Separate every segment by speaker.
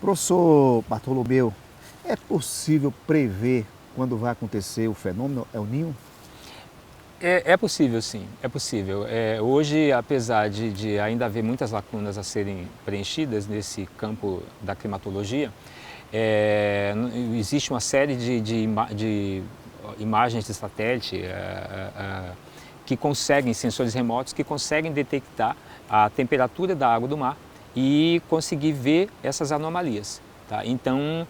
Speaker 1: Professor Bartolomeu, é possível prever quando vai acontecer o fenômeno El Niño?
Speaker 2: É possível, sim, é possível. Hoje, apesar de ainda haver muitas lacunas a serem preenchidas nesse campo da climatologia, existe uma série de imagens de satélite que conseguem, sensores remotos, que conseguem detectar a temperatura da água do mar e conseguir ver essas anomalias. Tá? Então,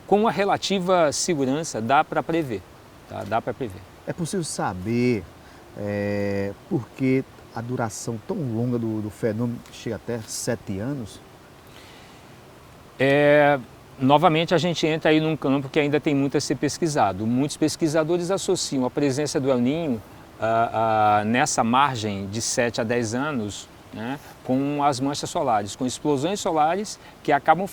Speaker 2: com uma relativa segurança, dá para prever. Tá? Dá para prever.
Speaker 1: É possível saber por que a duração tão longa do fenômeno chega até 7 anos?
Speaker 2: Novamente a gente entra aí num campo que ainda tem muito a ser pesquisado. Muitos pesquisadores associam a presença do El Niño nessa margem de 7 a 10 anos, né, com as manchas solares, com explosões solares que acabam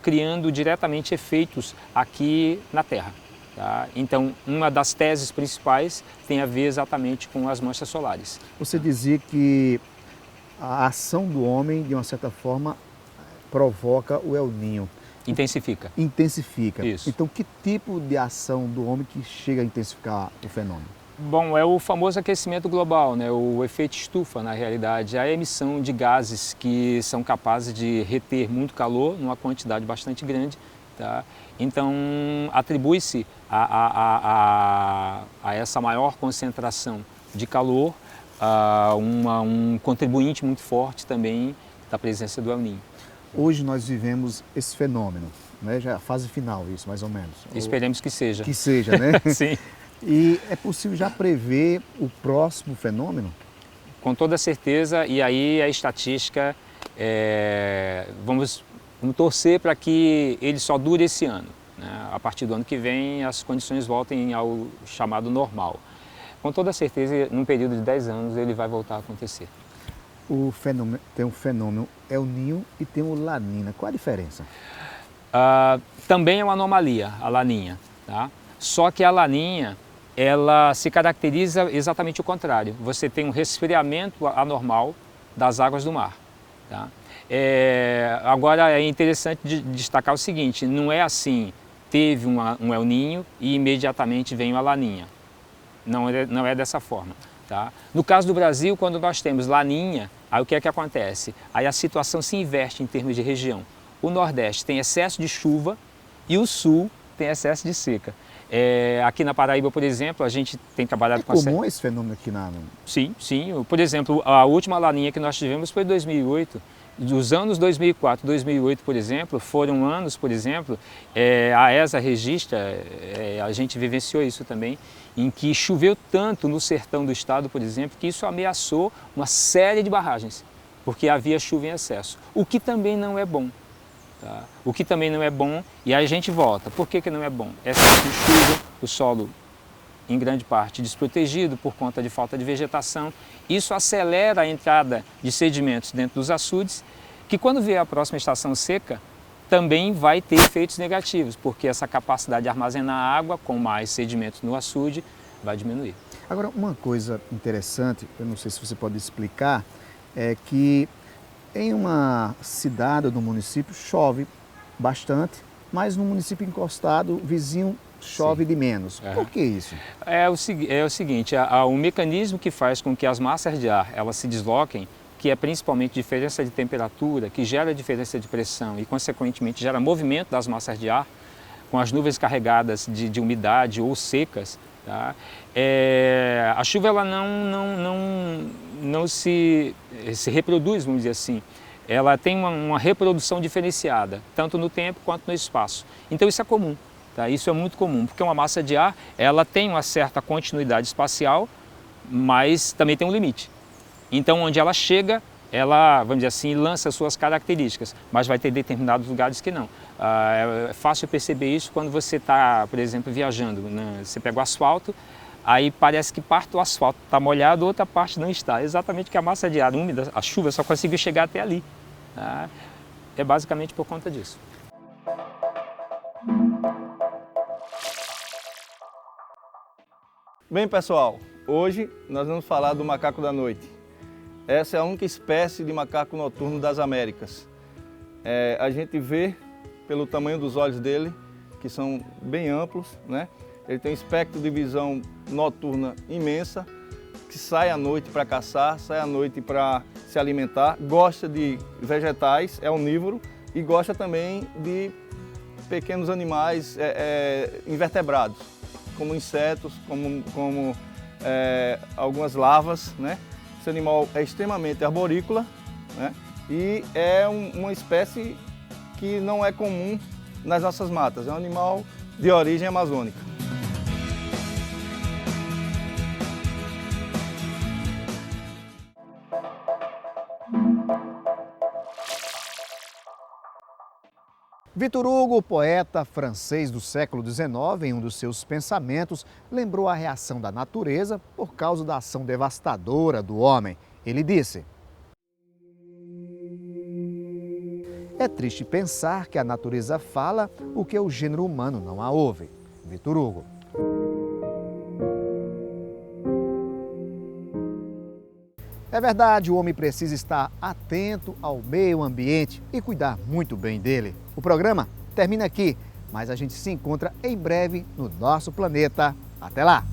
Speaker 2: criando diretamente efeitos aqui na Terra. Tá? Então, uma das teses principais tem a ver exatamente com as manchas solares.
Speaker 1: Você dizia que a ação do homem, de uma certa forma, provoca o El Niño.
Speaker 2: Intensifica.
Speaker 1: Intensifica.
Speaker 2: Isso.
Speaker 1: Então, que tipo de ação do homem que chega a intensificar o fenômeno?
Speaker 2: Bom, é o famoso aquecimento global, né? O efeito estufa, na realidade, a emissão de gases que são capazes de reter muito calor numa quantidade bastante grande. Tá? Então, atribui-se a essa maior concentração de calor um contribuinte muito forte também da presença do El Niño.
Speaker 1: Hoje nós vivemos esse fenômeno, né? Já é a fase final, isso, mais ou menos.
Speaker 2: Esperemos que seja.
Speaker 1: Que seja, né?
Speaker 2: Sim.
Speaker 1: E é possível já prever o próximo fenômeno?
Speaker 2: Com toda certeza, e aí a estatística, vamos torcer para que ele só dure esse ano. Né? A partir do ano que vem, as condições voltem ao chamado normal. Com toda certeza, num período de 10 anos, ele vai voltar a acontecer.
Speaker 1: Tem um fenômeno El Niño e tem o Laninha. Qual a diferença?
Speaker 2: Também é uma anomalia, a Laninha. Tá? Só que a Laninha, ela se caracteriza exatamente o contrário. Você tem um resfriamento anormal das águas do mar. Tá? Agora é interessante destacar o seguinte, não é assim, teve um El Niño e imediatamente vem uma Laninha. Não é dessa forma. Tá? No caso do Brasil, quando nós temos Laninha, aí o que é que acontece? Aí a situação se inverte em termos de região. O Nordeste tem excesso de chuva e o Sul tem excesso de seca. Aqui na Paraíba, por exemplo, a gente tem trabalhado com...
Speaker 1: É comum esse fenômeno aqui na...
Speaker 2: Sim, sim. Por exemplo, a última Laninha que nós tivemos foi em 2008. Dos anos 2004 e 2008, por exemplo, foram anos, por exemplo, a ESA registra, a gente vivenciou isso também, em que choveu tanto no sertão do estado, por exemplo, que isso ameaçou uma série de barragens, porque havia chuva em excesso, o que também não é bom. Tá? O que também não é bom, e aí a gente volta. Por que não é bom? Excesso de chuva, o solo em grande parte desprotegido por conta de falta de vegetação. Isso acelera a entrada de sedimentos dentro dos açudes, que quando vier a próxima estação seca, também vai ter efeitos negativos, porque essa capacidade de armazenar água com mais sedimentos no açude vai diminuir.
Speaker 1: Agora, uma coisa interessante, eu não sei se você pode explicar, é que em uma cidade ou no município chove bastante, mas no município encostado, vizinho, chove de menos. Por que isso?
Speaker 2: É o seguinte, o mecanismo que faz com que as massas de ar elas se desloquem, que é principalmente diferença de temperatura, que gera diferença de pressão e, consequentemente, gera movimento das massas de ar, com as nuvens carregadas de umidade ou secas, tá? A chuva ela não se reproduz, vamos dizer assim. Ela tem uma reprodução diferenciada, tanto no tempo quanto no espaço. Então isso é comum. Tá? Isso é muito comum, porque uma massa de ar ela tem uma certa continuidade espacial, mas também tem um limite. Então, onde ela chega, ela, vamos dizer assim, lança suas características, mas vai ter determinados lugares que não. É fácil perceber isso quando você está, por exemplo, viajando. Né? Você pega o asfalto, aí parece que parte do asfalto está molhado, outra parte não está. Exatamente porque a massa de ar úmida, a chuva, só conseguiu chegar até ali. Tá? É basicamente por conta disso.
Speaker 3: Bem, pessoal, hoje nós vamos falar do macaco da noite. Essa é a única espécie de macaco noturno das Américas. A gente vê pelo tamanho dos olhos dele, que são bem amplos, né? Ele tem um espectro de visão noturna imensa, que sai à noite para caçar, sai à noite para se alimentar, gosta de vegetais, é onívoro e gosta também de pequenos animais invertebrados, como insetos, como algumas larvas, né? Esse animal é extremamente arborícola, né? E é uma espécie que não é comum nas nossas matas, é um animal de origem amazônica.
Speaker 1: Victor Hugo, poeta francês do século XIX, em um dos seus pensamentos, lembrou a reação da natureza por causa da ação devastadora do homem. Ele disse: "É triste pensar que a natureza fala o que o gênero humano não a ouve." Victor Hugo. É verdade, o homem precisa estar atento ao meio ambiente e cuidar muito bem dele. O programa termina aqui, mas a gente se encontra em breve no nosso planeta. Até lá!